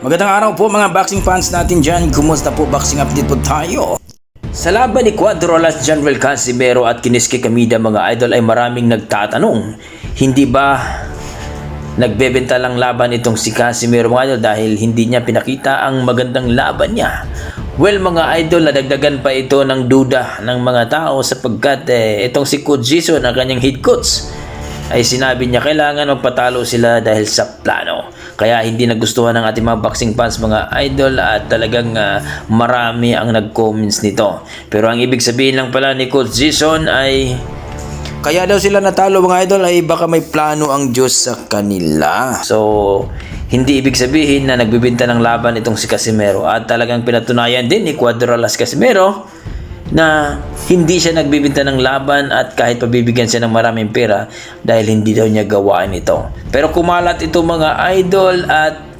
Magandang araw po mga boxing fans natin dyan. Kumusta po? Boxing update po tayo. Sa laban ni Cuadrolas, Janvel Casimero at Kiniske Kamida mga idol ay maraming nagtatanong. Hindi ba nagbebenta lang laban itong si Casimero mga idol dahil hindi niya pinakita ang magandang laban niya? Well mga idol, nadagdagan pa ito ng duda ng mga tao sapagkat itong si Coach Jason, ang kanyang head coach, ay sinabi niya kailangan magpatalo sila dahil sa plano. Kaya hindi nagustuhan ng ating mga boxing fans mga idol at talagang marami ang nag-comments nito. Pero ang ibig sabihin lang pala ni Coach Jason ay kaya daw sila natalo mga idol ay baka may plano ang Diyos sa kanila. So hindi ibig sabihin na nagbibenta ng laban itong si Casimero at talagang pinatunayan din ni Cuadrolas Casimero na hindi siya nagbibenta ng laban at kahit pabibigyan siya ng maraming pera dahil hindi daw niya gawaan ito. Pero kumalat ito mga idol at